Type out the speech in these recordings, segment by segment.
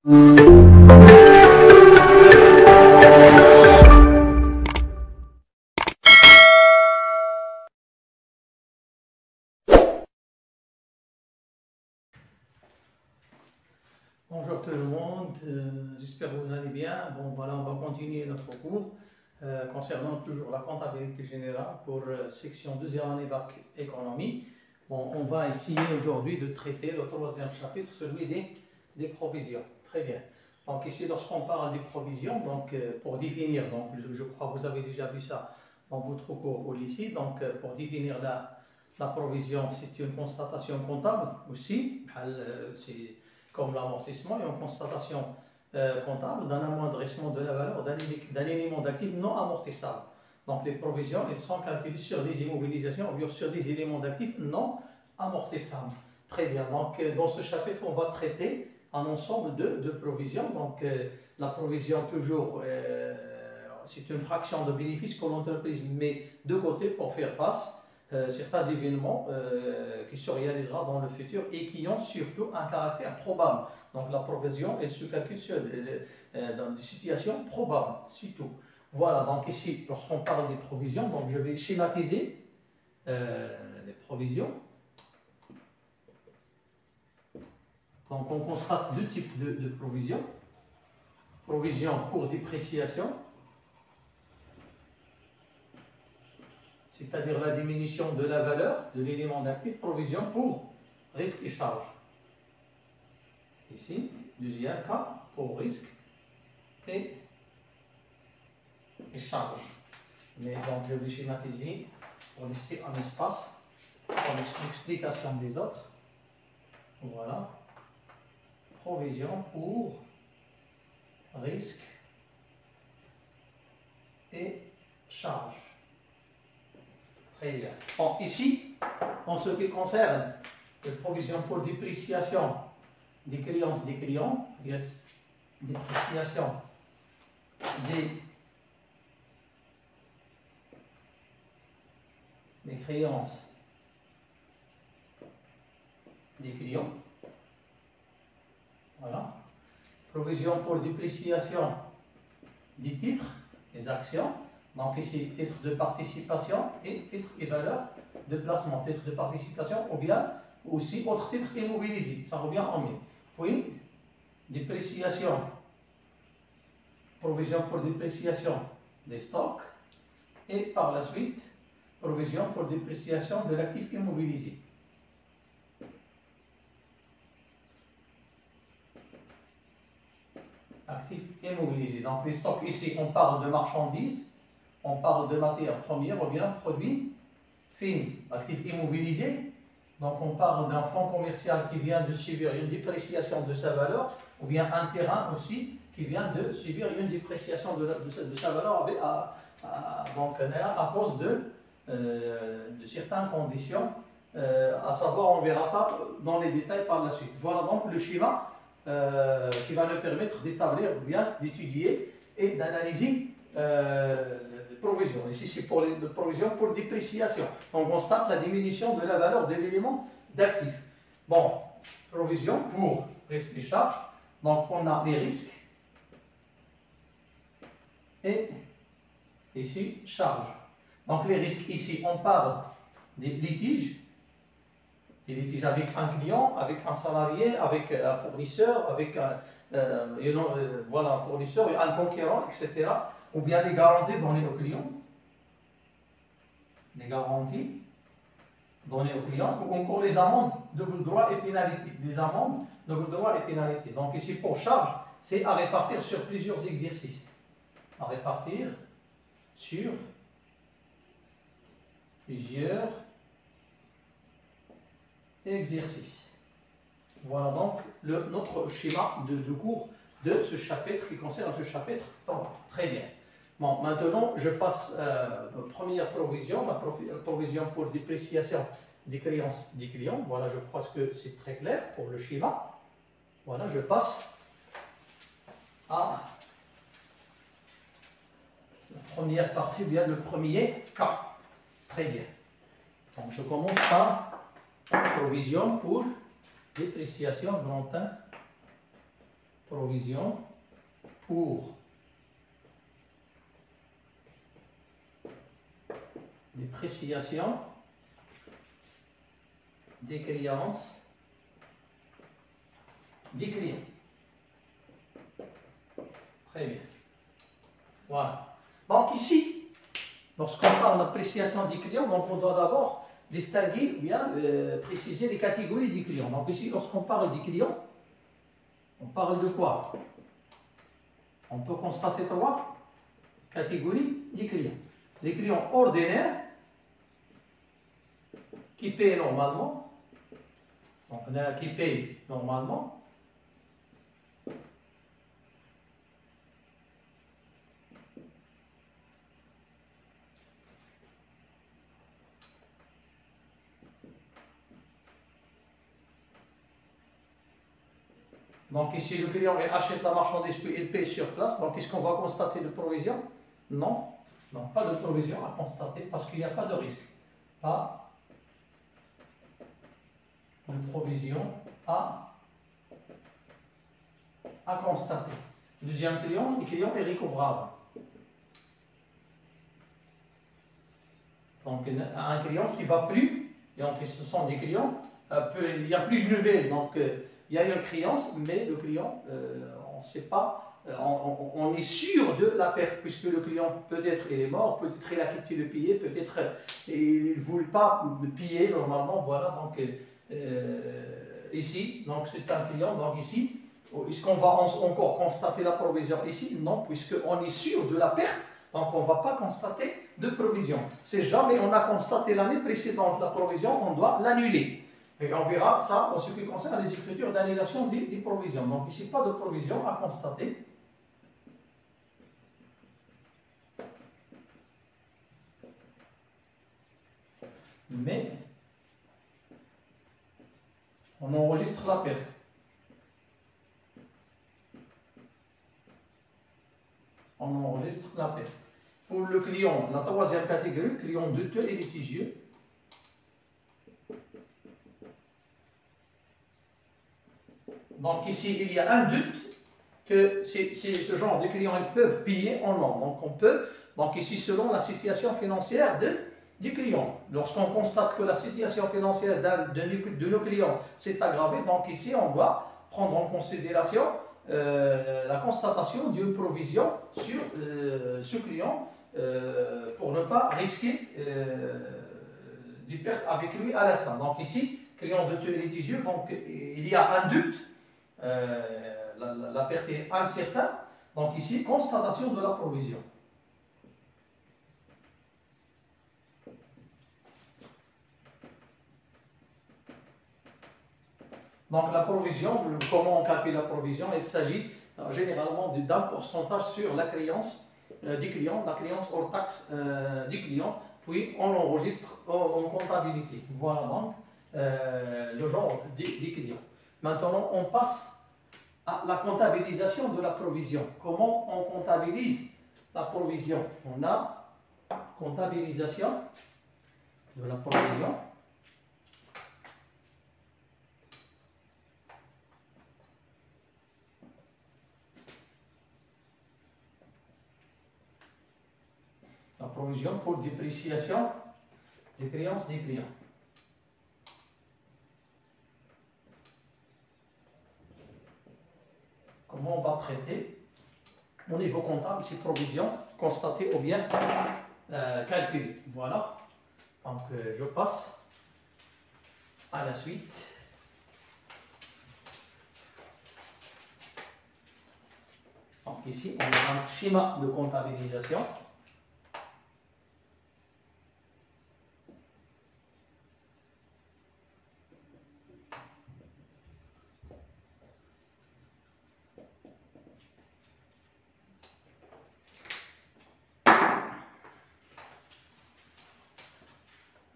Bonjour tout le monde, j'espère que vous allez bien. Bon voilà, on va continuer notre cours concernant toujours la comptabilité générale pour section deuxième année bac économie. Bon, on va essayer aujourd'hui de traiter le troisième chapitre, celui des provisions. Très bien. Donc ici, lorsqu'on parle des provisions, donc pour définir, donc je crois que vous avez déjà vu ça dans votre cours au lycée, donc pour définir la provision, c'est une constatation comptable aussi, c'est comme l'amortissement, et une constatation comptable d'un amoindrissement de la valeur d'un élément d'actif non amortissable. Donc les provisions, elles sont calculées sur des immobilisations ou bien sur des éléments d'actifs non amortissables. Très bien, donc dans ce chapitre, on va traiter un ensemble de provisions. Donc la provision, toujours, c'est une fraction de bénéfice que l'entreprise met de côté pour faire face certains événements qui se réalisera dans le futur et qui ont surtout un caractère probable. Donc la provision, elle se calcule dans des situations probables, surtout. Voilà, donc ici, lorsqu'on parle des provisions, donc je vais schématiser les provisions. Donc on constate deux types de provisions. Provision pour dépréciation, c'est-à-dire la diminution de la valeur de l'élément d'actif. Provision pour risque et charge. Ici, deuxième cas, pour risque et charge. Mais donc je vais schématiser pour laisser un espace pour l'explication des autres. Voilà. Provision pour risque et charge. Très bien. Bon, ici, en ce qui concerne les provisions pour dépréciation des créances des clients, dépréciation des créances des clients. Voilà. Provision pour dépréciation des titres, des actions. Donc ici, titre de participation et titre et valeur de placement. Titre de participation ou bien aussi autre titre immobilisé. Ça revient en mai. Puis, dépréciation, provision pour dépréciation des stocks. Et par la suite, provision pour dépréciation de l'actif immobilisé. Actif immobilisé. Donc les stocks ici, on parle de marchandises, on parle de matières premières ou bien produits finis. Actif immobilisé, donc on parle d'un fonds commercial qui vient de subir une dépréciation de sa valeur, ou bien un terrain aussi qui vient de subir une dépréciation de sa valeur à cause de certaines conditions, à savoir, on verra ça dans les détails par la suite. Voilà donc le schéma qui va nous permettre d'établir ou bien d'étudier et d'analyser les provisions. Ici, c'est pour les provisions pour dépréciation. On constate la diminution de la valeur de l'élément d'actif. Bon, provision pour risque et charge. Donc, on a les risques et ici, charge. Donc, les risques ici, on parle des litiges. Les litiges avec un client, avec un salarié, avec un fournisseur, avec voilà, un fournisseur, un conquérant, etc. Ou bien les garanties données au client. Les garanties données au client. Ou encore les amendes, double droit et pénalité. Les amendes, double droit et pénalité. Donc ici, pour charge, c'est à répartir sur plusieurs exercices. À répartir sur plusieurs exercices. Voilà donc notre schéma de cours de ce chapitre qui concerne ce chapitre 30. Très bien. Bon, maintenant je passe à la première provision, la provision pour dépréciation des créances des clients. Voilà, je crois que c'est très clair pour le schéma. Voilà, je passe à la première partie, bien le premier cas. Très bien. Donc je commence par provision pour dépréciation grand 1 provision pour dépréciation des créances des clients. Très bien. Voilà. Donc ici, lorsqu'on parle d'appréciation des clients, donc on doit d'abord distinguer ou bien préciser les catégories des clients. Donc ici, lorsqu'on parle des clients, on parle de quoi? On peut constater 3 catégories des clients. Les clients ordinaires qui payent normalement. Donc on a qui payent normalement. Donc ici, le client achète la marchandise puis il paye sur place. Donc est-ce qu'on va constater de provision? Non. Non, pas de provision à constater parce qu'il n'y a pas de risque. Pas de provision à constater. Deuxième client, le client est recouvrable. Donc un client qui ne va plus, et donc ce sont des clients, il n'y a plus de nouvelles. Donc il y a une créance, mais le client, on ne sait pas. On est sûr de la perte, puisque le client, peut-être il est mort, peut-être il a quitté le payer, peut-être il ne voulait pas payer normalement. Voilà, donc ici, donc c'est un client, donc ici, est-ce qu'on va encore constater la provision ici? Non, puisqu'on est sûr de la perte, donc on ne va pas constater de provision. Si jamais on a constaté l'année précédente la provision, on doit l'annuler. Et on verra ça en ce qui concerne les écritures d'annulation des provisions. Donc ici, pas de provision à constater. Mais on enregistre la perte. On enregistre la perte. Pour le client, la troisième catégorie, client douteux et litigieux. Donc ici, il y a un doute que ce genre de clients ils peuvent payer en long. Donc on peut, donc ici selon la situation financière du client. Lorsqu'on constate que la situation financière de nos clients s'est aggravée, donc ici on doit prendre en considération la constatation d'une provision sur ce client pour ne pas risquer des pertes avec lui à la fin. Donc ici, client douteux et litigieux, donc il y a un doute. La perte est incertaine, donc ici, constatation de la provision. Donc la provision, comment on calcule la provision? Il s'agit généralement d'un pourcentage sur la créance du client, la créance hors taxe du client, puis on l'enregistre en comptabilité. Voilà donc le genre des clients. Maintenant, on passe à la comptabilisation de la provision. Comment on comptabilise la provision? On a comptabilisation de la provision. La provision pour dépréciation des créances des clients. Comment on va traiter au niveau comptable ces provisions constatées ou bien calculées. Voilà. Donc je passe à la suite. Donc ici on a un schéma de comptabilisation.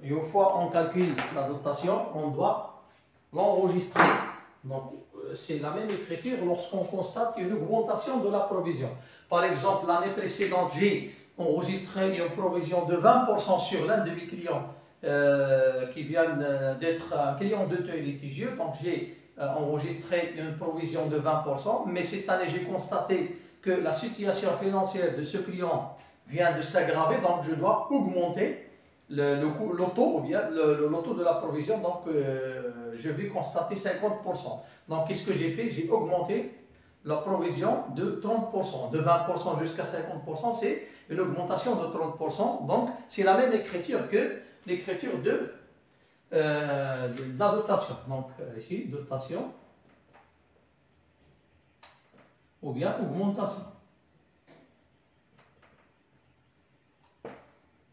Et une fois on calcule la dotation, on doit l'enregistrer. Donc, c'est la même écriture lorsqu'on constate une augmentation de la provision. Par exemple, l'année précédente, j'ai enregistré une provision de 20% sur l'un de mes clients qui vient d'être un client douteux et litigieux. Donc, j'ai enregistré une provision de 20%, mais cette année, j'ai constaté que la situation financière de ce client vient de s'aggraver, donc je dois augmenter le taux ou bien le taux de la provision, donc je vais constater 50%. Donc qu'est-ce que j'ai fait? J'ai augmenté la provision de 30%, de 20% jusqu'à 50%, c'est une augmentation de 30%, donc c'est la même écriture que l'écriture de la dotation. Donc ici, dotation ou bien augmentation.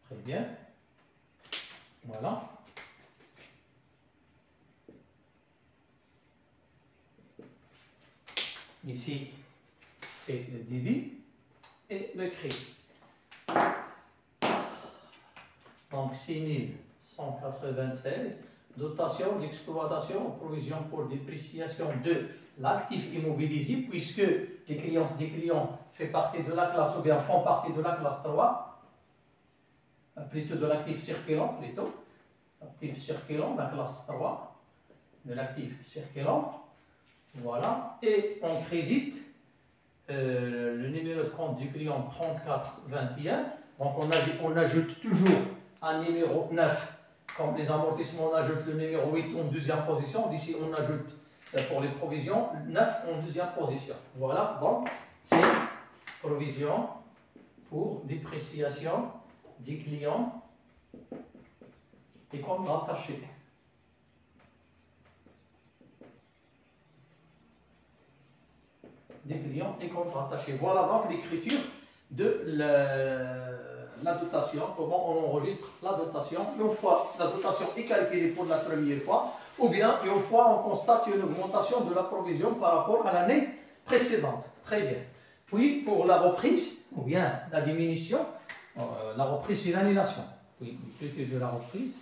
Très bien. Voilà. Ici, c'est le débit et le crédit. Donc 6196, dotation d'exploitation, provision pour dépréciation de l'actif immobilisé, puisque les clients des clients font partie de la classe ou bien font partie de la classe 3, plutôt de l'actif circulant, plutôt, actif circulant, la classe 3, de l'actif circulant. Voilà, et on crédite le numéro de compte du client 3421. Donc on ajoute toujours un numéro 9. Comme les amortissements, on ajoute le numéro 8 en deuxième position. D'ici, on ajoute pour les provisions 9 en deuxième position. Voilà, donc c'est provision pour dépréciation des clients et compte rattaché. Des clients et comptes rattachés. Voilà donc l'écriture de la dotation, comment on enregistre la dotation. Une fois la dotation est calculée pour la première fois, ou bien une fois on constate une augmentation de la provision par rapport à l'année précédente. Très bien. Puis pour la reprise, ou bien la diminution, la reprise c'est l'annulation. Oui, l'écriture de la reprise,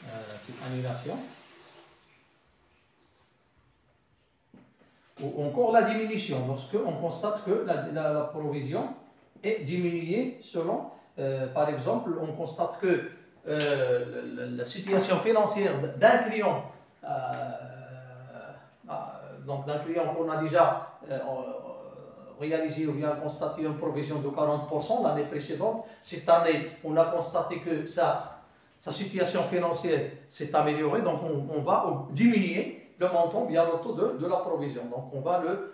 c'est annulation. Ou encore la diminution, lorsque on constate que la provision est diminuée selon, par exemple, on constate que la situation financière d'un client, donc d'un client qu'on a déjà réalisé ou bien constaté une provision de 40% l'année précédente, cette année on a constaté que sa situation financière s'est améliorée, donc on va diminuer le montant, bien le taux de la provision. Donc on va le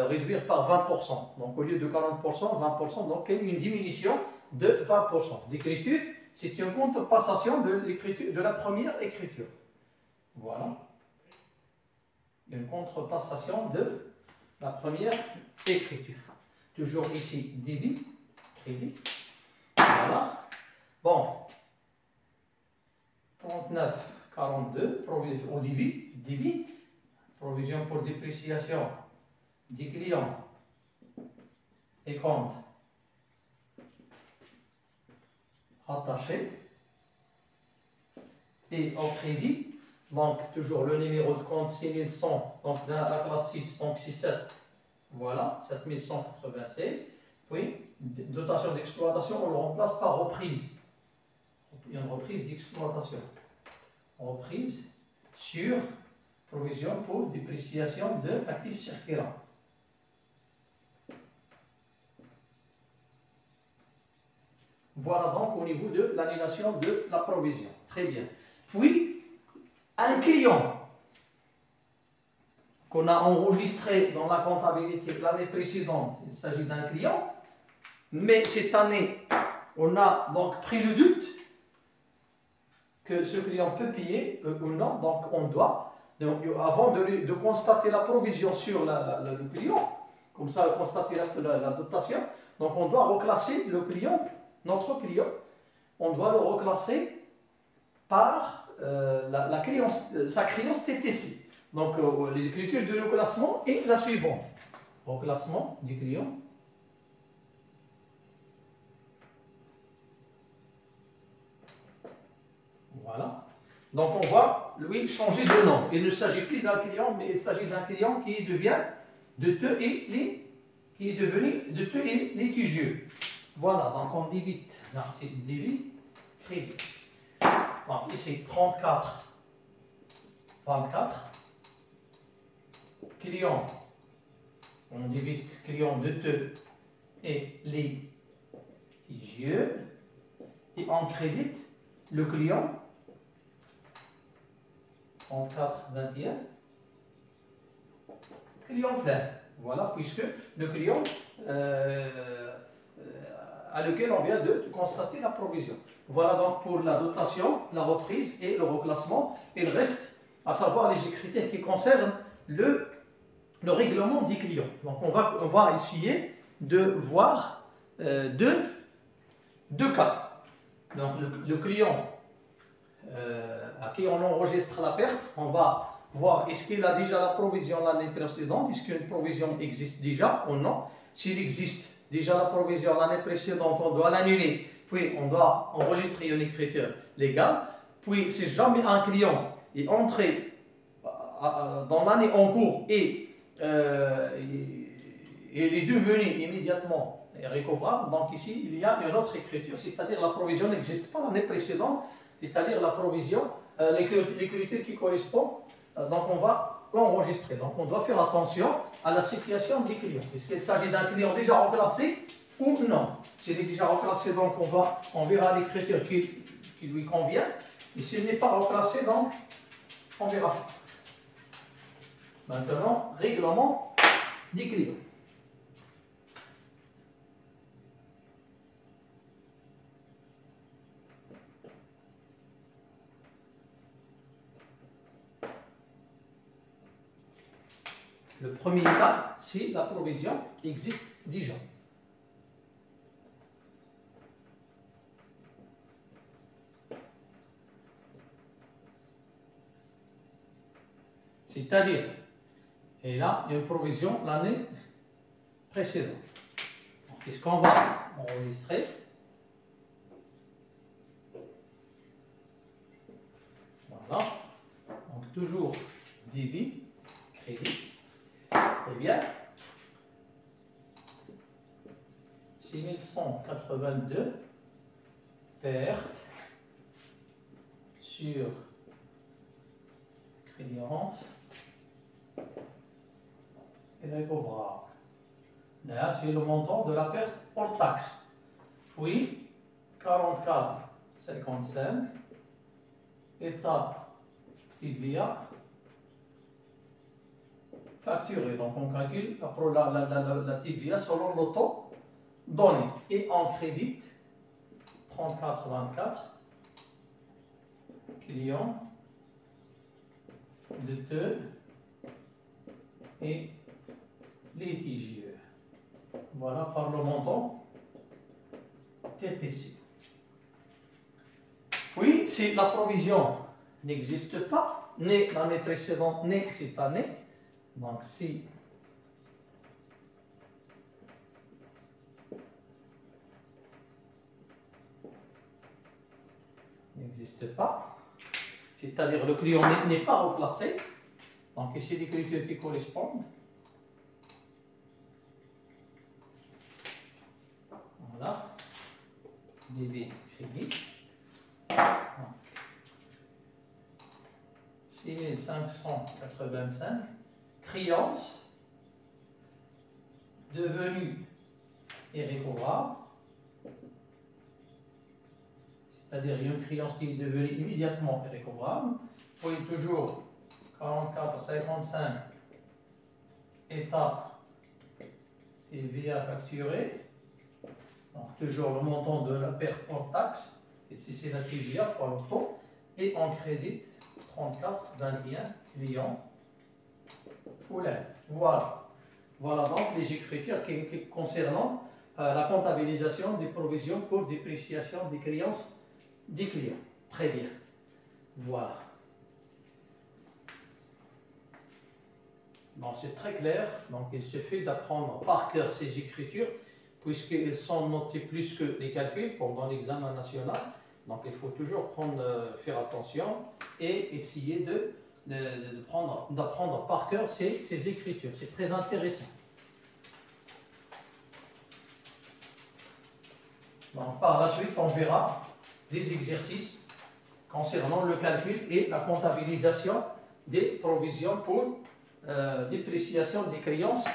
réduire par 20%. Donc au lieu de 40%, 20%, donc il y a une diminution de 20%. L'écriture, c'est une contrepassation de l'écriture de la première écriture. Voilà. Une contrepassation de la première écriture. Toujours ici, débit, crédit. Voilà. Bon. 39, 42, au débit, provision pour dépréciation des clients et compte rattaché. Et au crédit, donc toujours le numéro de compte 6100, donc dans la classe 6, donc 67, voilà, 7196. Puis, dotation d'exploitation, on le remplace par reprise. Une reprise d'exploitation. Reprise sur provision pour dépréciation de l'actif circulant. Voilà donc au niveau de l'annulation de la provision. Très bien. Puis, un client qu'on a enregistré dans la comptabilité l'année précédente, il s'agit d'un client, mais cette année, on a donc pris le doute que ce client peut payer ou non, donc on doit, avant de constater la provision sur le client, comme ça constater la dotation, donc on doit reclasser le client, notre client, on doit le reclasser par sa créance TTC. Donc l'écriture de reclassement est la suivante. Reclassement du client. Voilà. Donc on va lui changer de nom. Il ne s'agit plus d'un client, mais il s'agit d'un client qui devient qui est devenu douteux et litigieux. Voilà, donc on débite. Là, c'est débit, crédit. Bon, ici 34, 24. Client, on débite client de te et les litigieux. Et on crédite le client 34, 21. Client plein. Voilà, puisque le client à lequel on vient de constater la provision. Voilà donc pour la dotation, la reprise et le reclassement. Il reste à savoir les critères qui concernent le règlement du client. Donc on va essayer de voir deux cas. Donc le client à qui on enregistre la perte, on va voir est-ce qu'il a déjà la provision l'année précédente, est-ce qu'une provision existe déjà ou non. S'il existe déjà la provision l'année précédente, on doit l'annuler, puis on doit enregistrer une écriture légale. Puis si jamais un client est entré dans l'année en cours et il est devenu immédiatement recouvrable, donc ici il y a une autre écriture, c'est-à-dire la provision n'existe pas l'année précédente, c'est-à-dire la provision, l'écriture qui correspond, donc on va l'enregistrer. Donc on doit faire attention à la situation des clients. Est-ce qu'il s'agit d'un client déjà remplacé ou non? S'il est déjà remplacé, donc on verra l'écriture qui lui convient. Et s'il n'est pas remplacé, donc on verra ça. Maintenant, règlement des clients. Le premier cas, si la provision existe déjà. C'est-à-dire, et là, il y a une provision l'année précédente. Qu'est-ce qu'on va enregistrer? Voilà. Donc, toujours débit, crédit. Eh bien, 6182 perte sur créance et recouvrable. Là, c'est le montant de la perte hors taxe. Puis, 44,55, étape TVA facturé. Donc, on calcule la TVA selon le taux donné. Et on crédite 34,24 client de te et litigieux. Voilà par le montant TTC. Puis, si la provision n'existe pas, ni l'année précédente, ni cette année, donc si n'existe pas, c'est-à-dire le client n'est pas remplacé, donc ici l'écriture qui correspond. Voilà, débit crédit. 6585, créance devenue irrécouvrable, c'est-à-dire une créance qui est devenue immédiatement irrécouvrable, puis toujours 44,55 étape TVA facturée, donc toujours le montant de la perte hors taxe, ici c'est la TVA fois le taux, et on crédite 34,21 clients poulain. Voilà. Voilà donc les écritures concernant la comptabilisation des provisions pour dépréciation des créances des clients. Très bien. Voilà. Bon, c'est très clair. Donc, il suffit d'apprendre par cœur ces écritures, puisqu'elles sont notées plus que les calculs pendant l'examen national. Donc, il faut toujours faire attention et essayer d'apprendre par cœur ces écritures. C'est très intéressant. Donc, par la suite, on verra des exercices concernant le calcul et la comptabilisation des provisions pour dépréciation des créances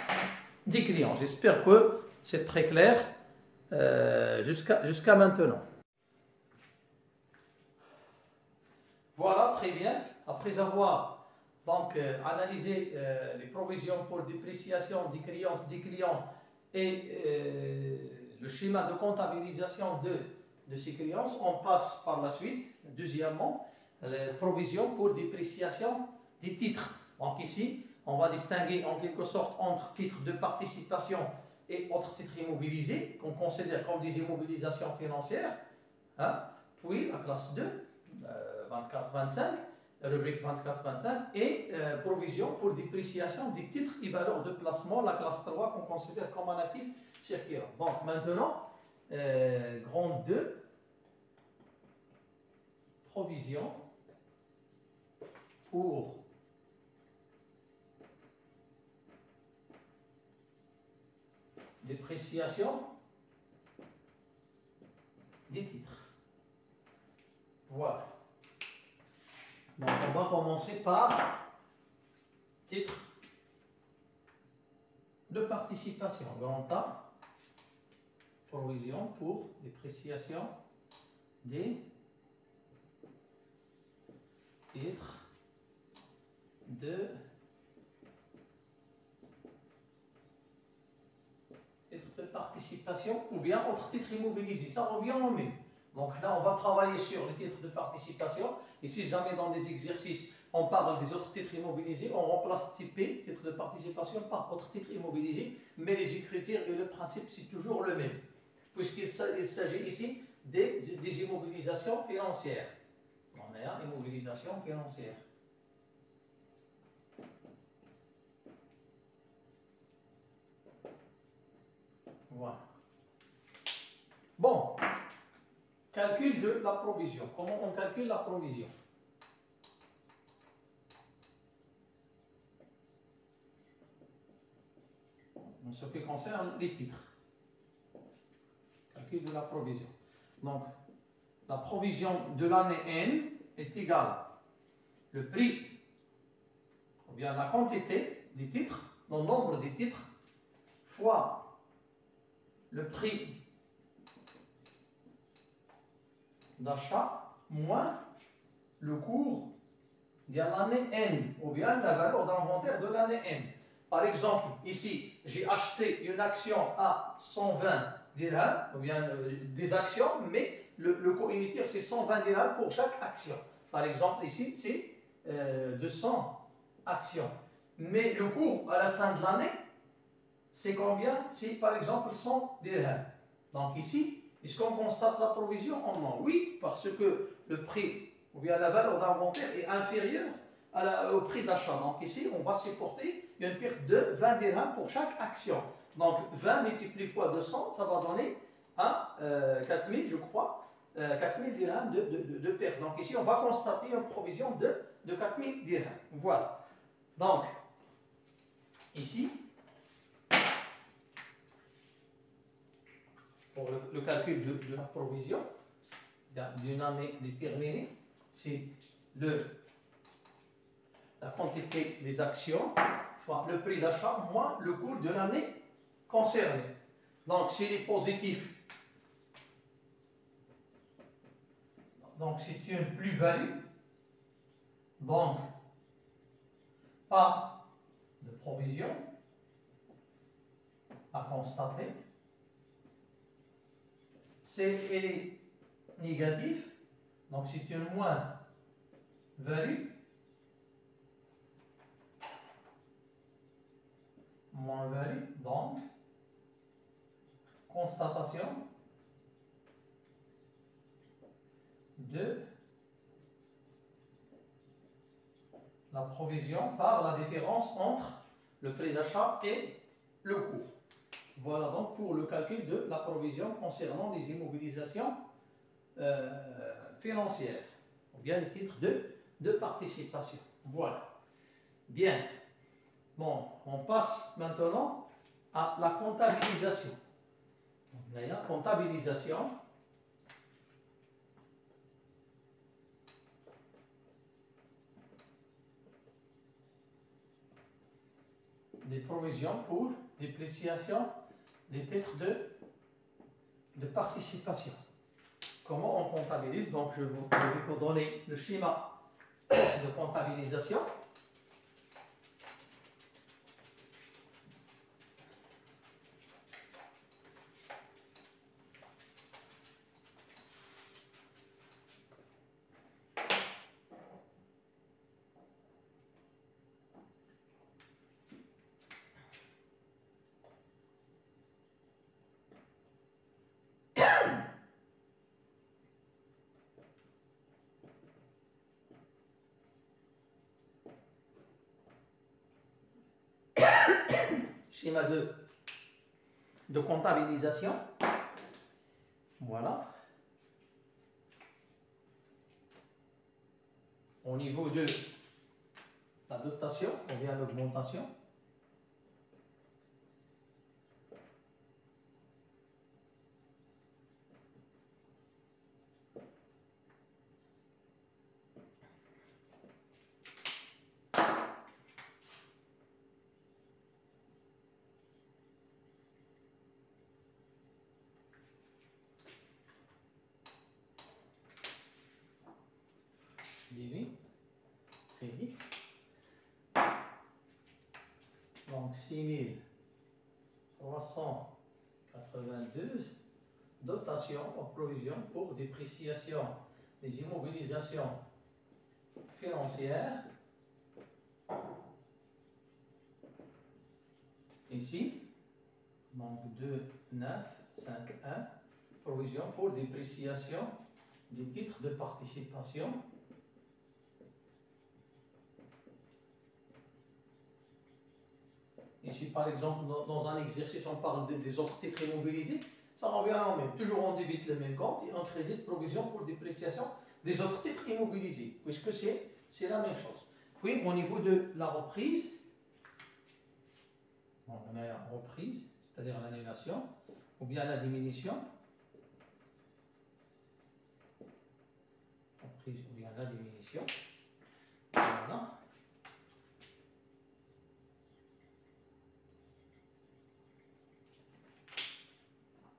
des clients. J'espère que c'est très clair jusqu'à maintenant. Voilà, très bien. Après avoir donc analysé les provisions pour dépréciation des créances des clients et le schéma de comptabilisation de ces créances, on passe par la suite, deuxièmement, les provisions pour dépréciation des titres. Donc ici, on va distinguer en quelque sorte entre titres de participation et autres titres immobilisés, qu'on considère comme des immobilisations financières. Hein. Puis la classe 2, 24-25, rubrique 24-25, et provision pour dépréciation des titres et valeurs de placement, la classe 3 qu'on considère comme un actif circulant. Donc maintenant, grande 2, provision pour dépréciation des titres. Voilà. Donc on va commencer par titre de participation. Grand A, provision pour dépréciation des titres de participation ou bien autres titres immobilisés. Ça revient au même. Donc là, on va travailler sur les titres de participation. Et si jamais dans des exercices, on parle des autres titres immobilisés, on remplace TP, titre de participation, par autres titres immobilisés. Mais les écritures et le principe, c'est toujours le même. Puisqu'il s'agit ici des immobilisations financières. On a immobilisation financière. Voilà. Bon, calcul de la provision. Comment on calcule la provision? En ce qui concerne les titres. Calcul de la provision. Donc, la provision de l'année N est égale le prix, ou bien la quantité des titres, le nombre des titres, fois le prix d'achat moins le cours de l'année N, ou bien la valeur d'inventaire de l'année N. Par exemple, ici, j'ai acheté une action à 120 dirhams, ou bien des actions, mais le coût unitaire, c'est 120 dirhams pour chaque action. Par exemple, ici, c'est 200 actions. Mais le cours à la fin de l'année, c'est combien? C'est par exemple 100 dirhams. Donc ici, est-ce qu'on constate la provision? Non. Oui, parce que le prix, ou bien la valeur d'inventaire est inférieure au prix d'achat. Donc ici, on va supporter une perte de 20 dirhams pour chaque action. Donc 20 multiplié fois 200, ça va donner à 4000, je crois, 4000 dirhams de perte. Donc ici, on va constater une provision de 4000 dirhams. Voilà. Donc, ici, pour le calcul de la provision d'une année déterminée, c'est la quantité des actions fois le prix d'achat moins le cours de l'année concernée. Donc, s'il est positif, donc c'est une plus-value, donc pas de provision à constater. Elle est négative, donc c'est une moins-value. Moins-value, donc, constatation de la provision par la différence entre le prix d'achat et le coût. Voilà donc pour le calcul de la provision concernant les immobilisations financières, ou bien les titres de participation. Voilà. Bien. Bon, on passe maintenant à la comptabilisation. Donc, la comptabilisation. des provisions pour dépréciation des titres de participation. Comment on comptabilise? Donc, je vais vous donner le schéma de comptabilisation. Schéma de comptabilisation. Voilà. Au niveau de la dotation, on vient à l'augmentation. Crédit. Donc 6392 dotation aux provisions pour dépréciation des immobilisations financières. Ici, donc 2951 provision pour dépréciation des titres de participation. Ici, par exemple, dans un exercice, on parle des autres titres immobilisés. Ça revient en même. Toujours on débite le même compte et on crédite provision pour dépréciation des autres titres immobilisés, puisque c'est la même chose. Puis, au niveau de la reprise, on a la reprise, c'est-à-dire l'annulation, ou bien la diminution. Reprise ou bien la diminution. Voilà.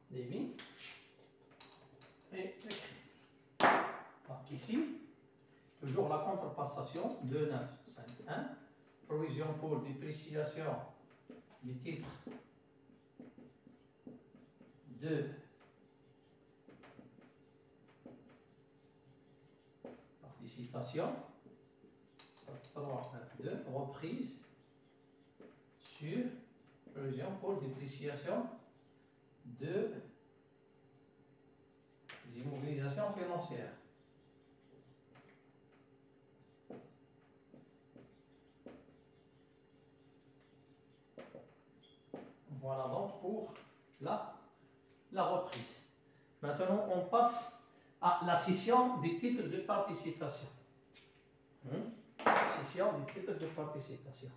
Débit et le crédit. Donc ici, toujours la contrepassation 2951, provision pour dépréciation des titres de participation, 7322, reprise sur provision pour dépréciation de immobilisations financières. Voilà donc pour la reprise. Maintenant, on passe à la cession des titres de participation. Cession des titres de participation.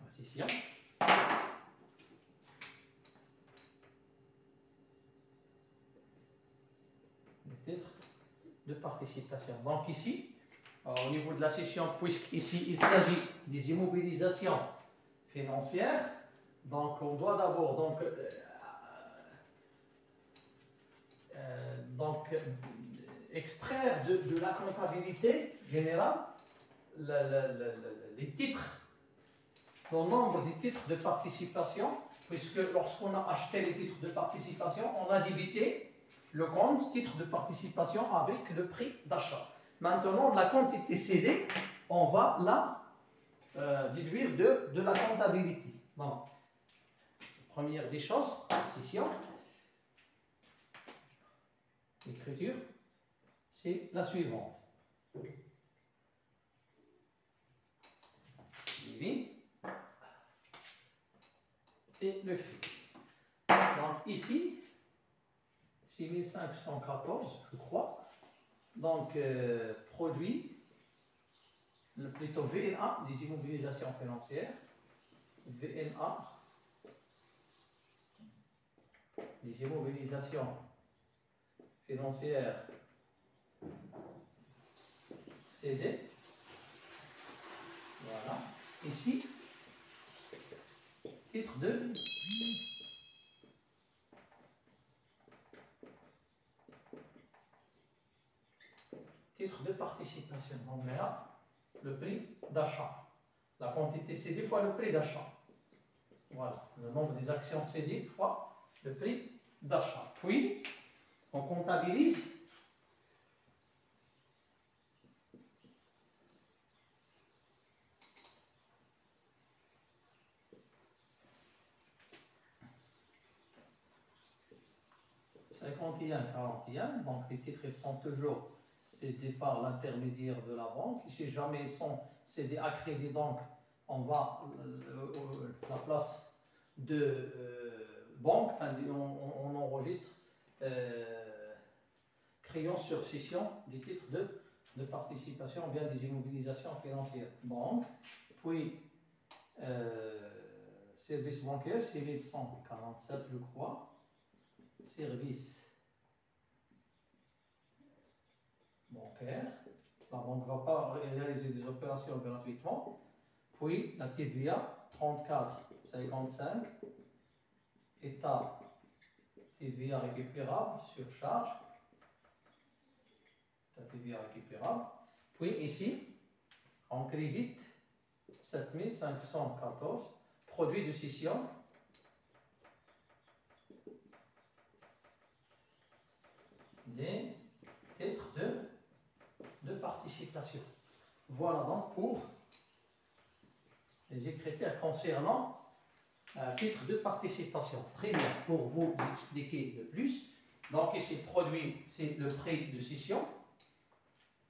La cession. Des titres de participation. Donc ici, au niveau de la cession, puisqu'ici il s'agit des immobilisations financières, donc on doit d'abord extraire de la comptabilité générale les titres, le nombre des titres de participation, puisque lorsqu'on a acheté les titres de participation, on a débité le compte titre de participation avec le prix d'achat. Maintenant, la quantité cédée, on va la déduire de la comptabilité. Donc, première des choses, cession, l'écriture, c'est la suivante. Débit et le crédit. Donc ici, 6514, je crois. Donc, produit, plutôt VNA, des immobilisations financières. VNA, des immobilisations financières cédées. Voilà. Ici, titre de participation. Donc là, le prix d'achat. La quantité CD fois le prix d'achat. Voilà, le nombre des actions CD fois le prix d'achat. Puis, on comptabilise $51,41. Donc les titres ils sont toujours cédés par l'intermédiaire de la banque. Si jamais ils sont cédés à crédit, donc on va la place de banque, on enregistre créance sur cession des titres de participation ou bien des immobilisations financières. Banque, puis service bancaire, c'est 1147 je crois. Service bancaire. La banque ne va pas réaliser des opérations gratuitement. Puis la TVA 34,55. État TVA récupérable, surcharge. État TVA récupérable. Puis ici, on crédite 7514. Produit de scission. Des titres de participation. Voilà donc pour les écritures concernant titres de participation. Très bien, pour vous expliquer de plus. Donc ici, produit, c'est le prix de cession.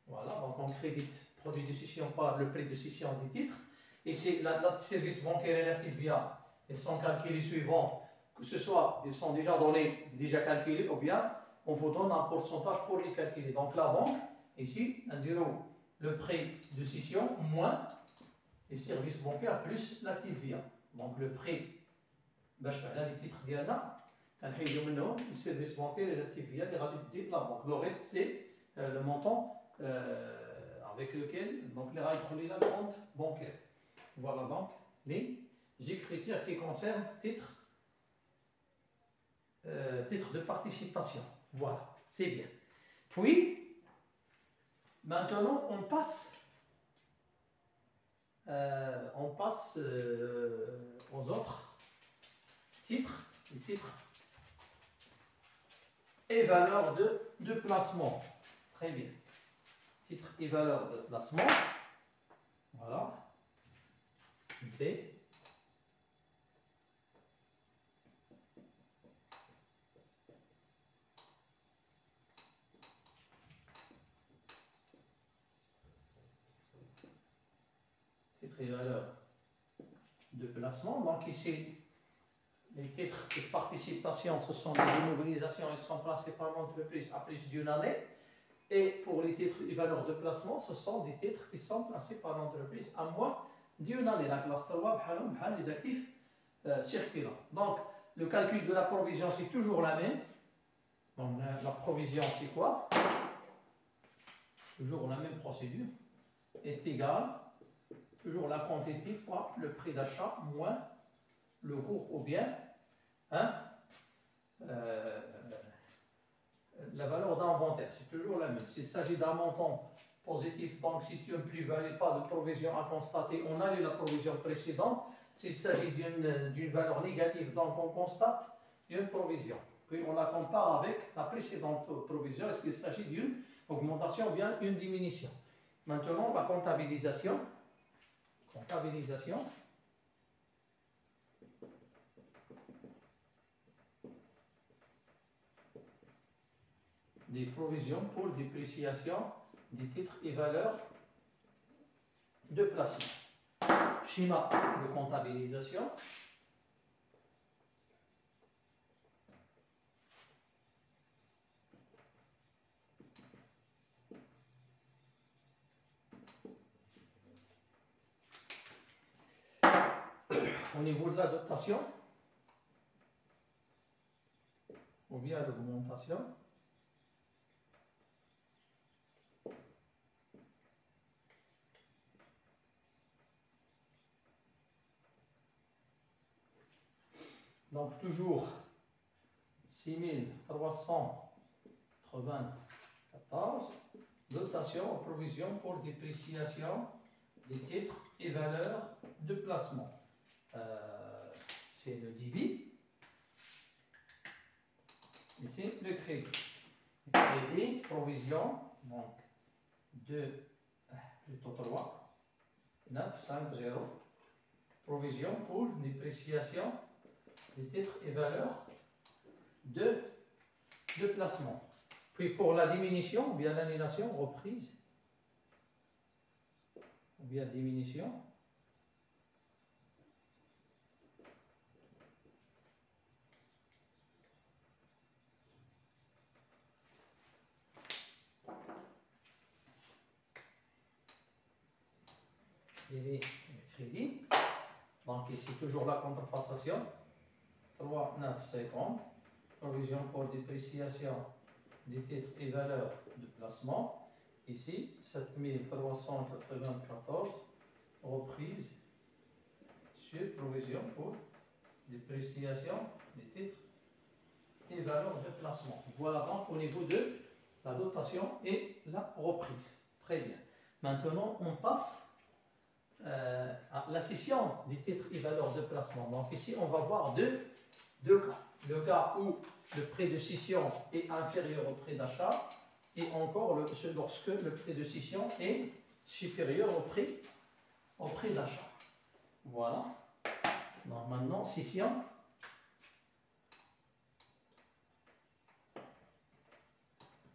Voilà, donc on crédite produit de cession par le prix de cession des titres. Ici, la service bancaire et la TVA, ils sont calculés suivant, que ce soit, ils sont déjà donnés, déjà calculés, ou bien on vous donne un pourcentage pour les calculer. Donc la banque, ici, on dirait le prix de cession moins les services bancaires plus la TVA. Donc le prix, les titres d'Iana, les services bancaires et la TVA, les la banque. Le reste, c'est le montant avec lequel donc, les reliés la compte bancaire. Voilà donc les écritures qui concernent titres de participation. Voilà, c'est bien. Puis, maintenant, on passe aux autres titres, les titres et valeurs de placement. Très bien. Titres et valeurs de placement. Voilà. B. Titres et valeurs de placement. Donc ici, les titres de participation, ce sont des immobilisations, ils sont placés par l'entreprise à plus d'une année. Et pour les titres et valeurs de placement, ce sont des titres qui sont placés par l'entreprise à moins d'une année. La classe 3, les actifs circulants. Donc, le calcul de la provision, c'est toujours la même. Donc, la provision, c'est quoi? Toujours la même procédure. Est égale, toujours la quantité fois le prix d'achat moins le cours ou bien la valeur d'inventaire. C'est toujours la même. S'il s'agit d'un montant positif, donc si tu ne plus-value pas de provision à constater, on a eu la provision précédente. S'il s'agit d'une valeur négative, donc on constate une provision. Puis on la compare avec la précédente provision. Est-ce qu'il s'agit d'une augmentation ou bien une diminution? Maintenant, la comptabilisation. Des provisions pour dépréciation des titres et valeurs de placement. Schéma de comptabilisation. Au niveau de la dotation, ou bien l'augmentation, Donc toujours 6394, dotation en provision pour dépréciation des titres et valeurs de placement. C'est le débit. Ici, le crédit. Crédit, provision, donc 2, plutôt 3, 9, 5, 0. Provision pour dépréciation des titres et valeurs de placement. Puis pour la diminution, ou bien l'annulation, reprise, ou bien diminution, et crédit. Donc ici, toujours la contrefaçon. 3, 9, 50. Provision pour dépréciation des titres et valeurs de placement. Ici, 7394. Reprise sur provision pour dépréciation des titres et valeurs de placement. Voilà donc au niveau de la dotation et la reprise. Très bien. Maintenant, on passe à la cession des titres et valeurs de placement. Donc ici, on va voir deux cas. Le cas où le prix de cession est inférieur au prix d'achat et encore lorsque le prix de cession est supérieur au prix d'achat. Voilà. Donc maintenant, cession.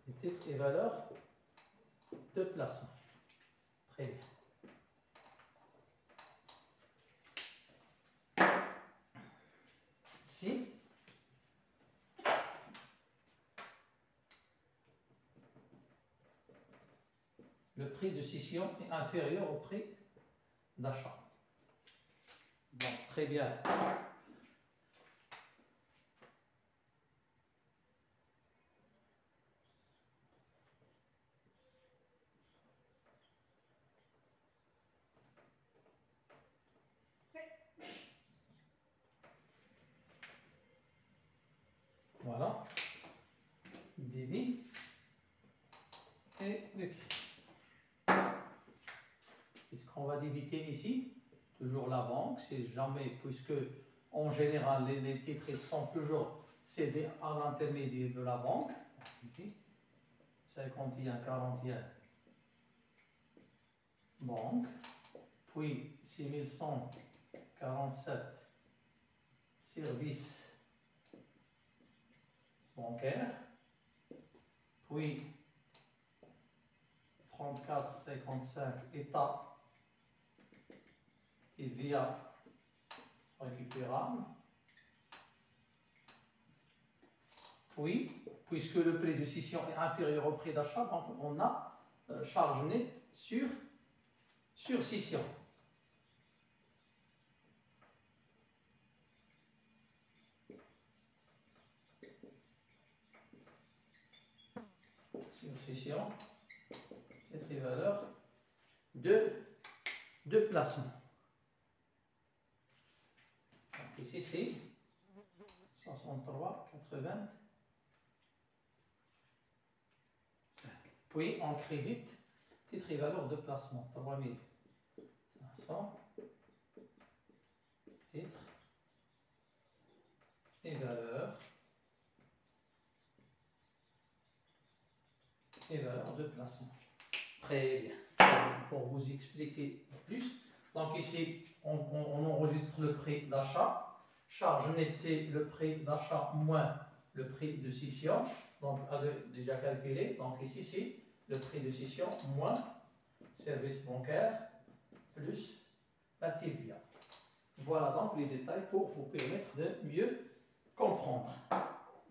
Des titres et valeurs de placement. Très bien. Si le prix de cession est inférieur au prix d'achat. Bon, très bien. Voilà. Débit et le crédit. Qu'est-ce qu'on va débiter ici? Toujours la banque, c'est jamais, puisque en général les titres ils sont toujours cédés à l'intermédiaire de la banque. 51, 41, banque, puis 6147, service bancaire, puis 34,55 État TVA récupérable, puis, puisque le prix de cession est inférieur au prix d'achat, donc on a charge nette sur cession. Sur cession, titre et valeur de placement. Donc ici c'est 63,85. Puis on crédite titre et valeur de placement 3500 titre et valeur de placement. Très bien. Pour vous expliquer plus, donc ici on enregistre le prix d'achat. Charge nette, c'est le prix d'achat moins le prix de cession. Donc déjà calculé. Donc ici c'est le prix de cession moins service bancaire plus la TVA. Voilà donc les détails pour vous permettre de mieux comprendre.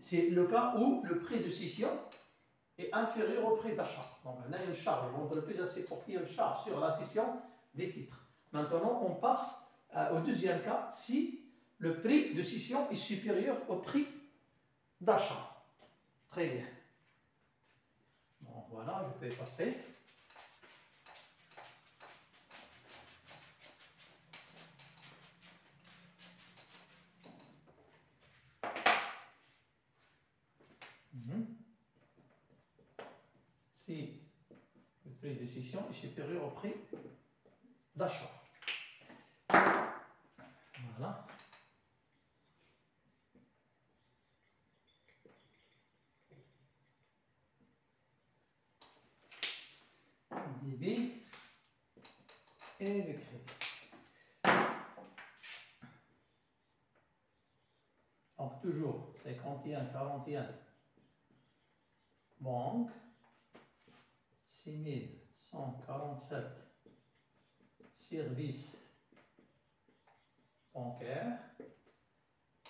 C'est le cas où le prix de cession est inférieur au prix d'achat. Donc on a une charge, l'entreprise a supporté une charge sur la cession des titres. Maintenant on passe au deuxième cas si le prix de cession est supérieur au prix d'achat. Très bien. Bon voilà, je peux passer. si le prix de cession est supérieur au prix d'achat. Voilà. Débit et le crédit. Donc toujours 51, 41 banque, 6147 services bancaires,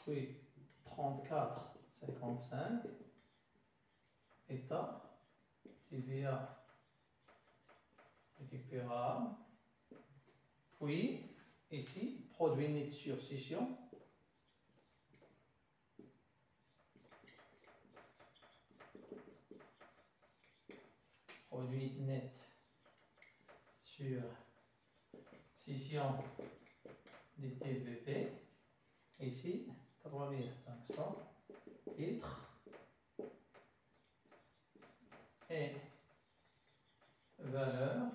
puis 34, 55 État, TVA récupérable, puis ici, produit net sur cession, produit net sur scission des TVP, ici 3500 titres et valeur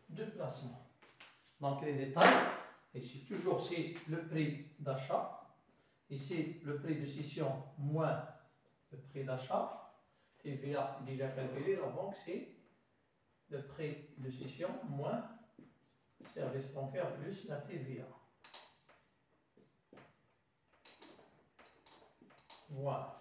de placement. Donc les détails, ici toujours c'est le prix d'achat, ici le prix de cession moins le prix d'achat, TVA est déjà calculé, donc c'est le prix de cession moins service bancaire plus la TVA. Voilà.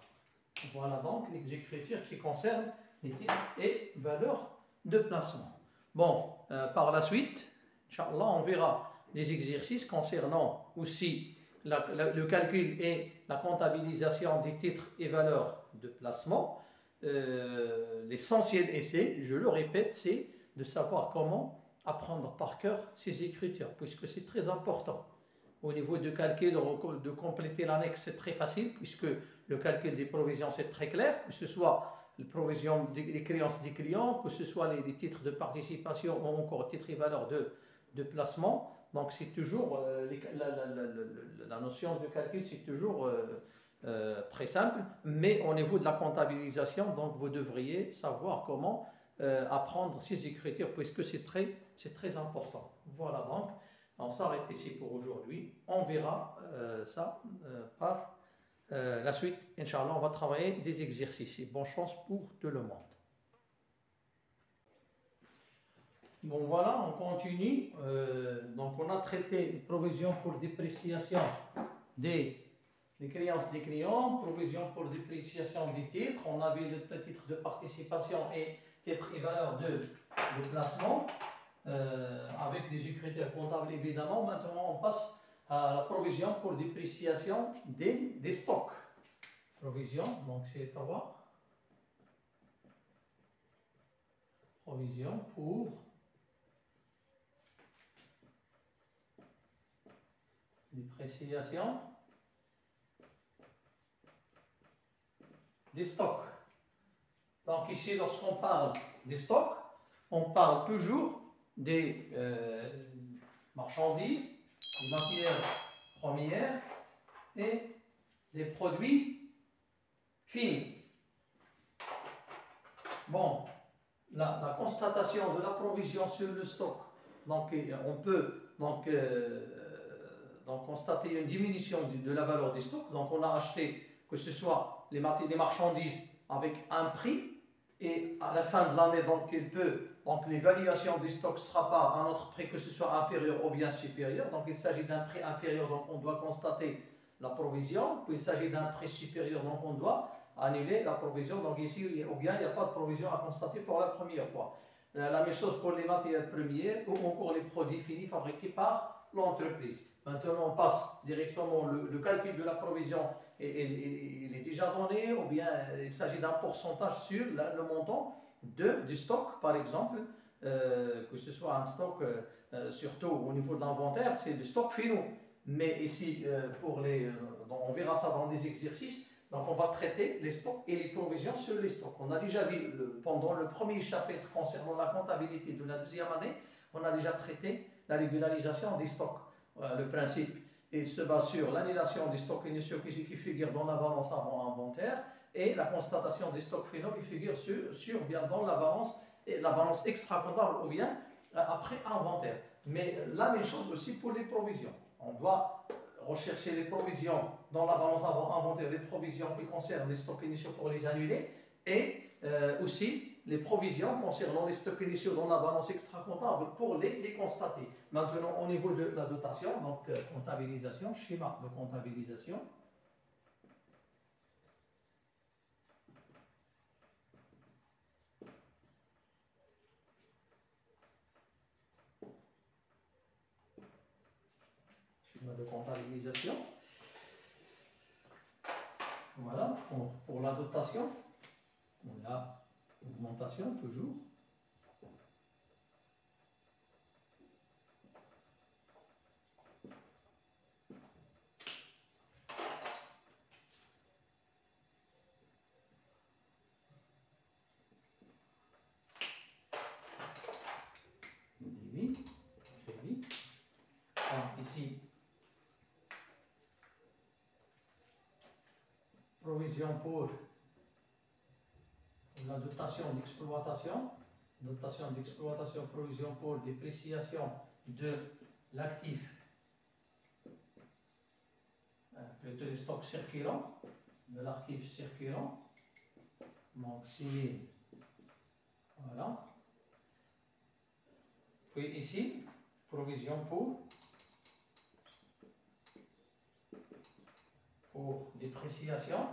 Voilà donc les écritures qui concernent les titres et valeurs de placement. Bon, par la suite, Inch'Allah, on verra des exercices concernant aussi le calcul et la comptabilisation des titres et valeurs de placement. L'essentiel essai, je le répète, c'est de savoir comment apprendre par cœur ces écritures, puisque c'est très important. Au niveau du calcul, de compléter l'annexe, c'est très facile, puisque le calcul des provisions, c'est très clair, que ce soit les provisions des créances des clients, que ce soit les titres de participation ou encore titres et valeurs de placement. Donc, c'est toujours, la notion de calcul, c'est toujours très simple, mais au niveau de la comptabilisation, donc vous devriez savoir comment apprendre ces écritures, puisque c'est très important. Voilà donc. On s'arrête ici pour aujourd'hui. On verra ça par la suite. Inch'Allah, on va travailler des exercices. Et bonne chance pour tout le monde. Bon, voilà, on continue. Donc, on a traité les provisions pour dépréciation des créances des clients, provisions pour dépréciation des titres. On a vu le titre de participation et titre et valeur de placement. Avec les écritures comptables évidemment. Maintenant, on passe à la provision pour dépréciation des stocks. Provision, donc c'est à voir. Provision pour dépréciation des stocks. Donc ici, lorsqu'on parle des stocks, on parle toujours des marchandises, des matières premières et des produits finis. Bon, la constatation de la provision sur le stock, donc on peut donc constater une diminution de la valeur des stocks. Donc on a acheté, que ce soit les marchandises avec un prix, et à la fin de l'année, donc l'évaluation du stock ne sera pas à notre prix, que ce soit inférieur ou bien supérieur. Donc il s'agit d'un prix inférieur, donc on doit constater la provision. Puis il s'agit d'un prix supérieur, donc on doit annuler la provision. Donc ici, ou bien il n'y a pas de provision à constater pour la première fois. La même chose pour les matières premières ou pour les produits finis fabriqués par l'entreprise. Maintenant, on passe directement le calcul de la provision et il est déjà donné, ou bien il s'agit d'un pourcentage sur le montant du stock, par exemple, que ce soit un stock, surtout au niveau de l'inventaire, c'est le stock finaux. Mais ici, on verra ça dans des exercices. Donc, on va traiter les stocks et les provisions sur les stocks. On a déjà vu pendant le premier chapitre concernant la comptabilité de la deuxième année, on a déjà traité la régularisation des stocks. Le principe se base sur l'annulation des stocks initiaux qui figurent dans la balance avant inventaire, et la constatation des stocks finaux qui figurent bien dans la balance extra-comptable ou bien après inventaire. Mais la même chose aussi pour les provisions. On doit rechercher les provisions dans la balance inventaire, les provisions qui concernent les stocks initiaux pour les annuler et aussi les provisions concernant les stocks initiaux dans la balance extra-comptable pour les constater. Maintenant, au niveau de la dotation, donc comptabilisation, schéma de comptabilisation. Schéma de comptabilisation. Voilà, pour la dotation, on a augmentation toujours. Débit, crédit. Donc ici, provision pour la dotation d'exploitation. Dotation d'exploitation, provision pour dépréciation de l'actif, plutôt les stocks circulants, de l'archive circulant. Donc 6 000. Voilà. Puis ici, provision pour dépréciation.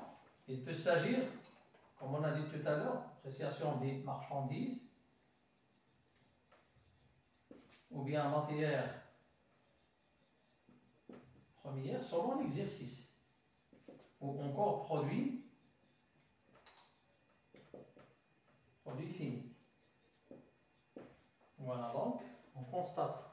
Il peut s'agir, comme on a dit tout à l'heure, dépréciation des marchandises ou bien matière première selon l'exercice ou encore produit fini. Voilà, donc on constate.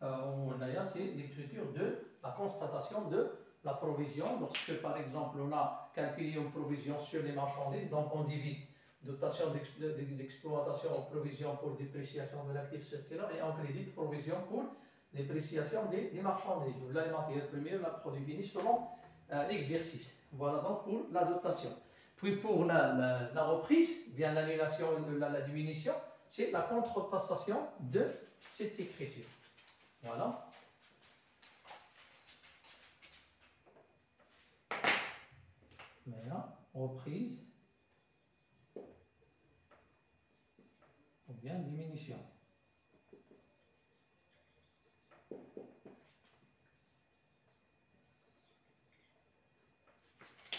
D'ailleurs, c'est l'écriture de la constatation de la provision. Lorsque, par exemple, on a calculé une provision sur les marchandises, donc on divise dotation d'exploitation en provision pour dépréciation de l'actif circulant et en crédit provision pour dépréciation des marchandises, la matière première, la produit fini selon l'exercice. Voilà donc pour la dotation. Puis pour la reprise, bien l'annulation, la diminution, c'est la contrepassation de cette écriture. Voilà. Maintenant, reprise ou bien diminution.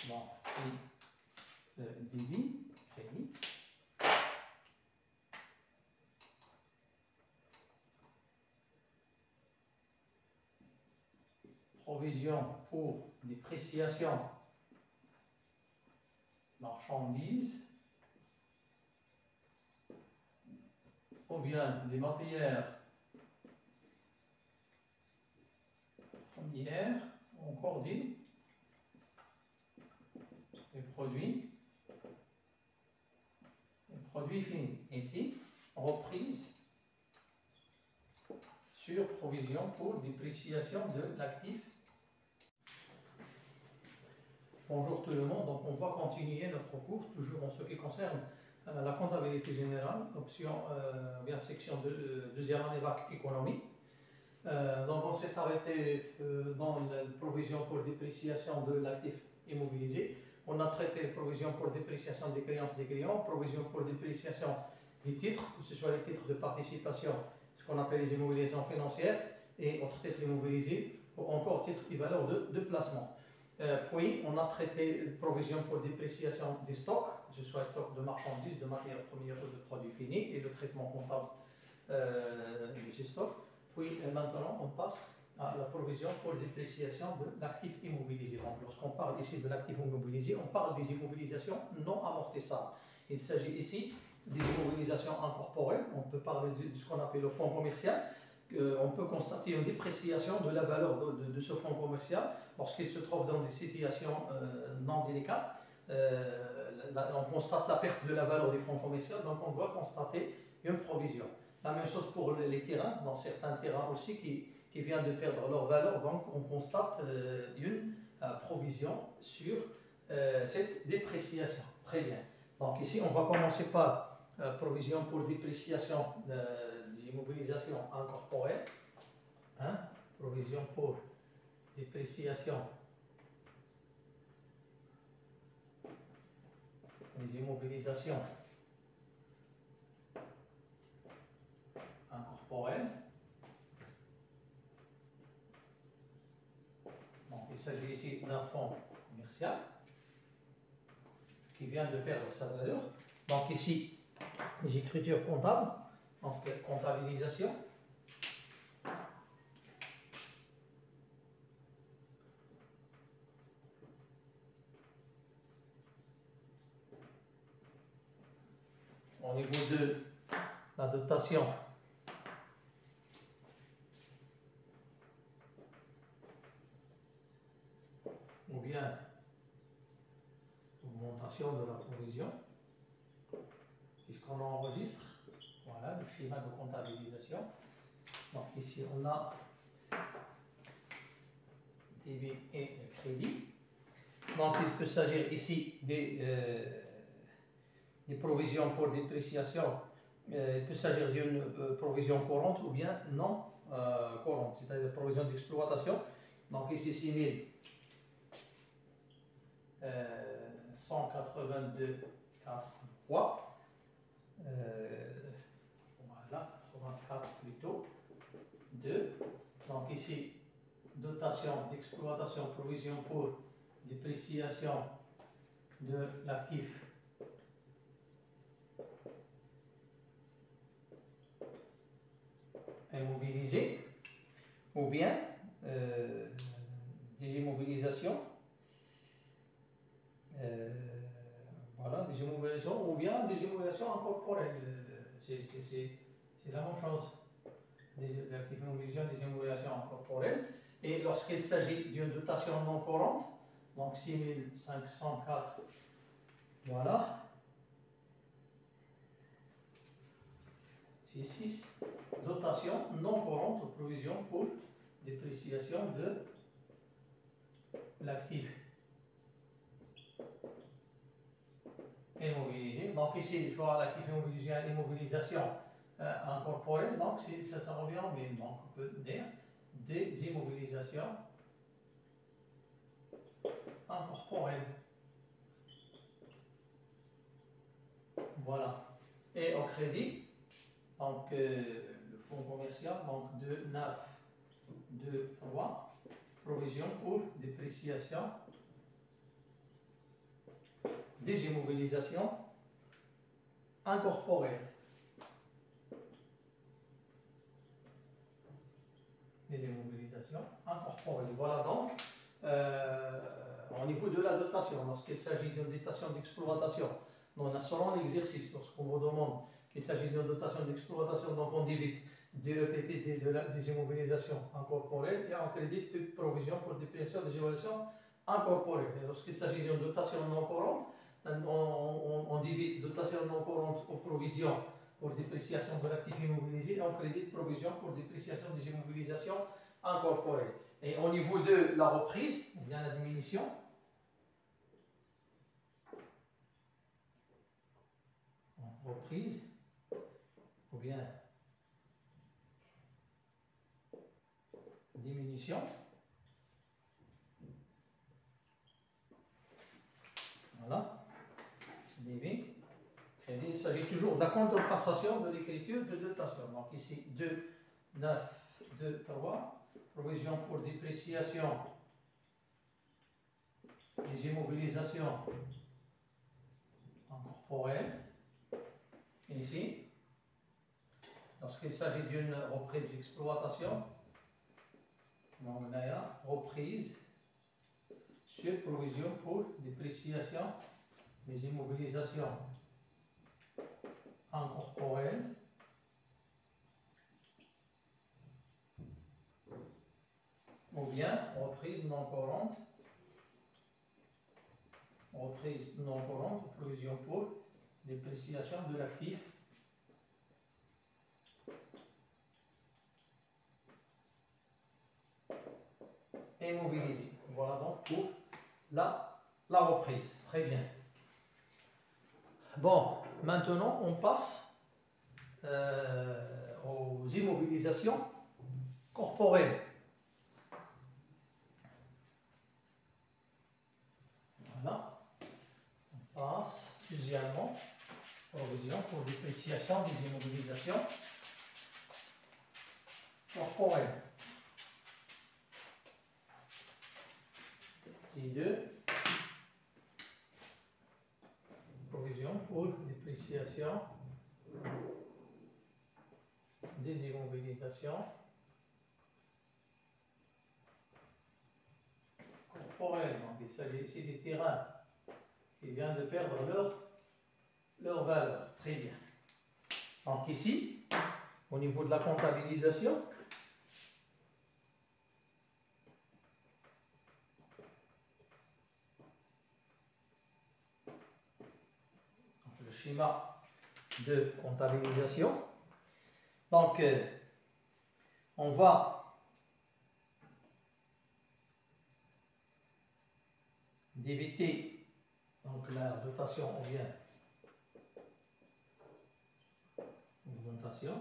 Bon, c'est le débit, crédit. Provision pour dépréciation marchandises ou bien des matières premières, encore dit, les produits finis. Ici, reprise sur provision pour dépréciation de l'actif. Bonjour tout le monde, donc on va continuer notre cours, toujours en ce qui concerne la comptabilité générale, option, bien section de deuxième année bac économie. Donc on s'est arrêté dans la provision pour dépréciation de l'actif immobilisé. On a traité les provisions pour dépréciation des créances des clients, provision pour dépréciation des titres, que ce soit les titres de participation, ce qu'on appelle les immobilisations financières, et autres titres immobilisés, ou encore titres de valeur de placement. Puis, on a traité provision pour dépréciation des stocks, que ce soit stock de marchandises, de matières premières ou de produits finis, et le traitement comptable de ces stocks. Puis, maintenant, on passe à la provision pour dépréciation de l'actif immobilisé. Donc, lorsqu'on parle ici de l'actif immobilisé, on parle des immobilisations non amortissables. Il s'agit ici des immobilisations incorporelles. On peut parler de ce qu'on appelle le fonds commercial. On peut constater une dépréciation de la valeur de ce fonds commercial lorsqu'il se trouve dans des situations non délicates. On constate la perte de la valeur des fonds commerciaux, donc on doit constater une provision. La même chose pour les terrains, dans certains terrains aussi qui viennent de perdre leur valeur, donc on constate une provision sur cette dépréciation. Très bien. Donc ici, on va commencer par provision pour dépréciation des immobilisations incorporelles. Hein? Provision pour dépréciation des immobilisations incorporelles. Donc il s'agit ici d'un fonds commercial qui vient de perdre sa valeur. Donc ici, les écritures comptables, donc comptabilisation. Au niveau de la dotation, ou bien augmentation de la provision, puisqu'on enregistre, voilà le schéma de comptabilisation. Donc ici on a débit et crédit. Donc il peut s'agir ici des provisions pour dépréciation. Il peut s'agir d'une provision courante ou bien non courante, c'est-à-dire provision d'exploitation. Donc ici 6182,43. Voilà, 84 plutôt. 2. Donc ici, dotation d'exploitation, provision pour dépréciation de l'actif immobilisé, ou bien des immobilisations, voilà, des immobilisations, ou bien des immobilisations incorporelles. C'est la même chose. Des actifs immobilisés, des immobilisations incorporelles. Et lorsqu'il s'agit d'une dotation non courante, donc 6504, voilà. 6, dotation non courante ou provision pour dépréciation de l'actif immobilisé. Donc ici, il faut l'actif immobilisé, immobilisation incorporée, donc ça revient au même. Donc on peut dire des immobilisations incorporelles. Voilà. Et au crédit, donc le fonds commercial, donc 2, 9, 2, 3, provision pour dépréciation des immobilisations incorporelles. Des immobilisations incorporelles. Voilà donc, au niveau de la dotation, lorsqu'il s'agit d'une dotation d'exploitation, nous assurons l'exercice. Lorsqu'on vous demande qu'il s'agit d'une dotation d'exploitation, donc on débite des EPP, des immobilisations incorporelles, et en crédit de provision pour dépréciation des immobilisations incorporelles. Et lorsqu'il s'agit d'une dotation non courante, on débite dotation non courante aux provisions pour dépréciation de l'actif immobilisé et en crédit de provision pour dépréciation des immobilisations incorporées. Et au niveau de la reprise, ou bien la diminution, reprise, ou bien diminution, voilà, débit, crédit, il s'agit toujours de la contrepassation de l'écriture de dotation. Donc ici, 2, 9, 2, 3, provision pour dépréciation des immobilisations incorporelles. Ici, lorsqu'il s'agit d'une reprise d'exploitation, donc on a reprise sur provision pour dépréciation des immobilisations incorporelles ou bien reprise non courante, provision pour dépréciation de l'actif immobilisé. Voilà donc pour la la reprise. Très bien. Bon, maintenant on passe aux immobilisations corporelles. Voilà. On passe deuxièmement provision pour dépréciation des immobilisations corporelles. Et 2. Provision pour dépréciation des immobilisations corporelles. Donc il s'agit ici des terrains qui viennent de perdre leur valeur. Très bien. Donc ici, au niveau de la comptabilisation, le schéma de comptabilisation. Donc, on va débiter donc, la dotation ou bien augmentation.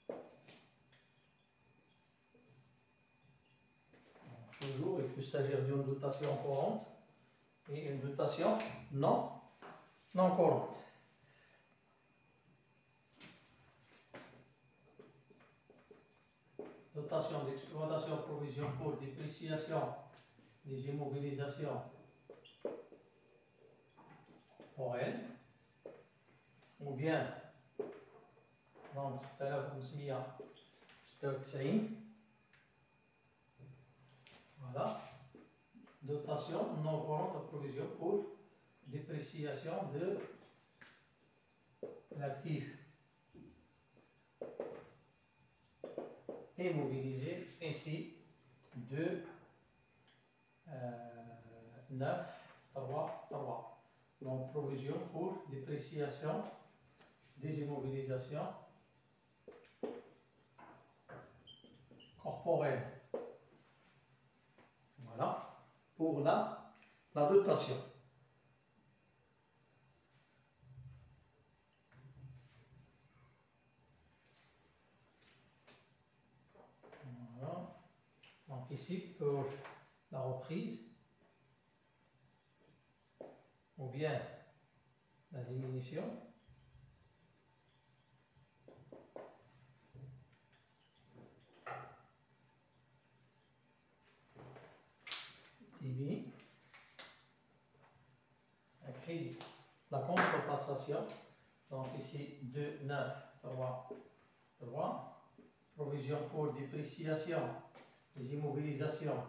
Donc, toujours, il peut s'agir d'une dotation courante et une dotation non courante. Dotation d'exploitation provision pour dépréciation des immobilisations corporelles, ou bien donc tout à l'heure on se met à 96. Voilà. Dotation non courante de provision pour dépréciation de l'actif immobilisé, ainsi de 9, 3, 3. Donc provision pour dépréciation des immobilisations corporelles. Voilà. Pour la dotation. Voilà. Donc ici, pour la reprise, ou bien la diminution, débit, un crédit, la contrepassation, donc ici 2, 9, 3, 3, provision pour dépréciation des immobilisations,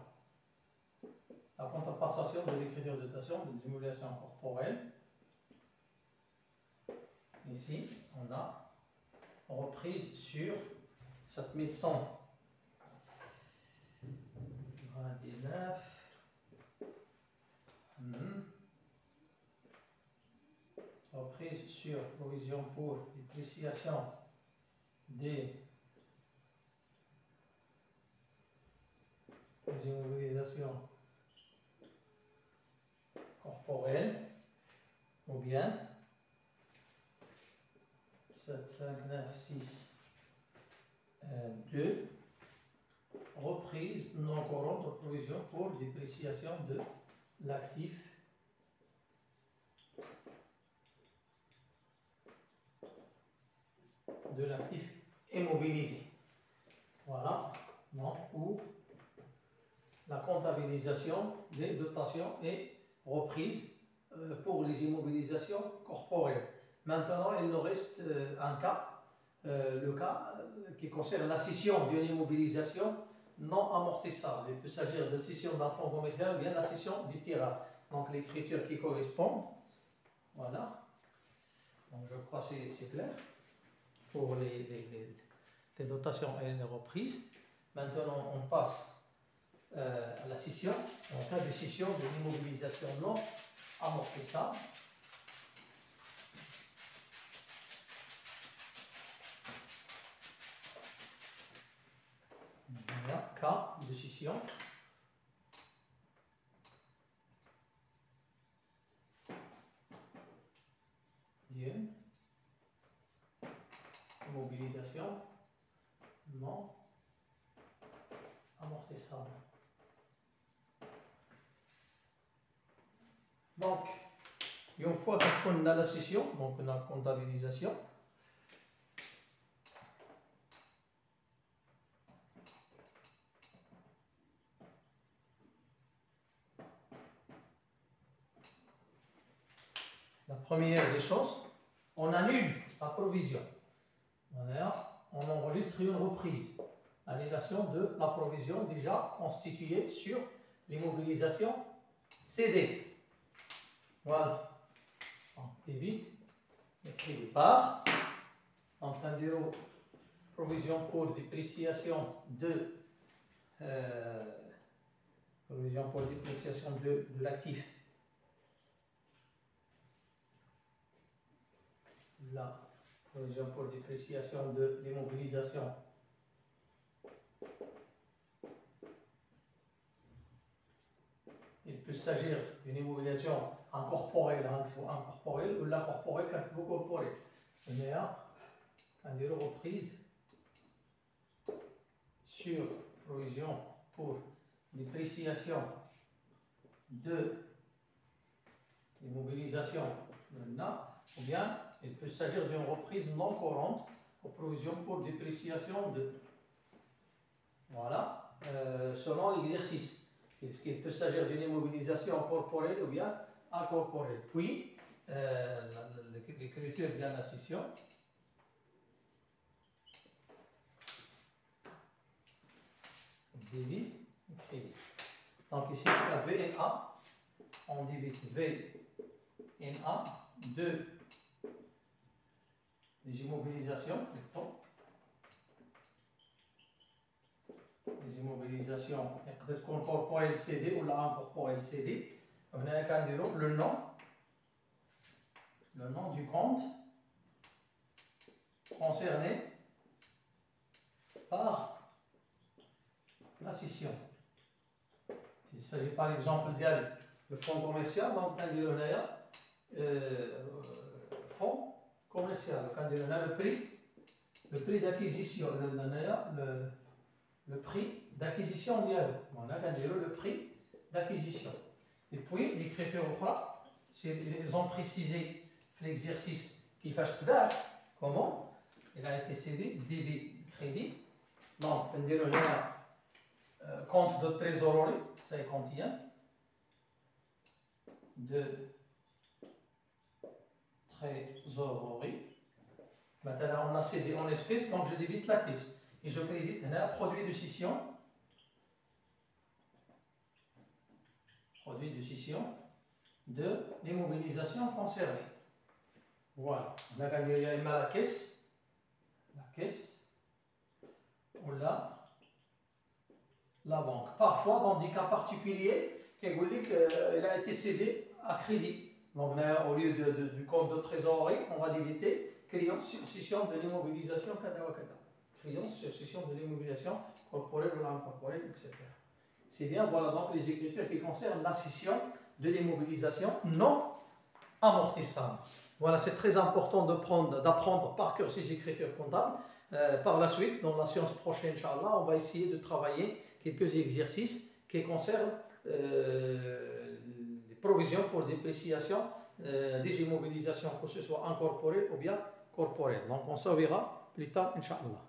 la contrepassation de l'écriture de dotation des immobilisations corporelles. Ici, on a reprise sur 7129. Reprise sur provision pour dépréciation des immobilisations corporelles, ou bien 7596 2, reprise non courante de provision pour dépréciation de l'actif immobilisé. Voilà, donc pour la comptabilisation des dotations et reprises pour les immobilisations corporelles. Maintenant, il nous reste un cas, le cas qui concerne la cession d'une immobilisation non amortissable. Il peut s'agir de cession d'un fonds commercial ou bien la cession du terrain. Donc l'écriture qui correspond, voilà. Donc je crois que c'est clair pour les dotations et les reprises. Maintenant, on passe à la cession. En cas de cession de l'immobilisation non amortissable, voilà, cas de cession immobilisation non amortissable. Donc, une fois qu'on a la session, donc on a la comptabilisation, la première des choses, on annule la provision. On enregistre une reprise. Annulation de la provision déjà constituée sur l'immobilisation cédée. Voilà. On évite écrit départ. En fin de provision pour dépréciation de l'actif. La provision pour dépréciation de l'immobilisation. Il peut s'agir d'une immobilisation incorporelle ou la corporelle quand vous corporelle. On est à reprise sur provision pour dépréciation de l'immobilisation ou bien il peut s'agir d'une reprise non courante aux provisions pour dépréciation de. Voilà, selon l'exercice. Est-ce qu'il peut s'agir d'une immobilisation corporelle ou bien incorporelle? Puis, l'écriture de la session. Débit, crédit. Donc ici, la VNA, on débite VNA de des immobilisations, les immobilisations corporelles CD ou la incorporelle CD. On a le nom du compte concerné par la scission. S'il s'agit par exemple de fonds commercial, donc fonds commercial, quand on a le prix d'acquisition, le prix d'acquisition on a le prix d'acquisition. Et puis, l'écriture ils ont précisé l'exercice qui fait comment il a été cédé, débit, crédit. Donc, on a compte de trésorerie, ça y contient de trésorerie. Maintenant, on a cédé en espèces, donc je débite la caisse. Et je crédite un produit de scission. Produit de scission de l'immobilisation concernée. Voilà. On a gagné la caisse. La caisse. Ou la banque. Parfois, dans des cas particuliers, il a été cédé à crédit. Donc là, au lieu du compte de trésorerie, on va débiter créance sur scission de l'immobilisation kada wa kada. Créance sur scission de l'immobilisation corporelle ou incorporelle, etc. C'est bien, voilà donc les écritures qui concernent la scission de l'immobilisation non amortissable. Voilà, c'est très important d'apprendre par cœur ces écritures comptables. Par la suite, dans la séance prochaine, Inch'Allah, on va essayer de travailler quelques exercices qui concernent les provisions pour dépréciation des immobilisations, que ce soit incorporelles ou bien corporelles. Donc on se verra plus tard, Inch'Allah.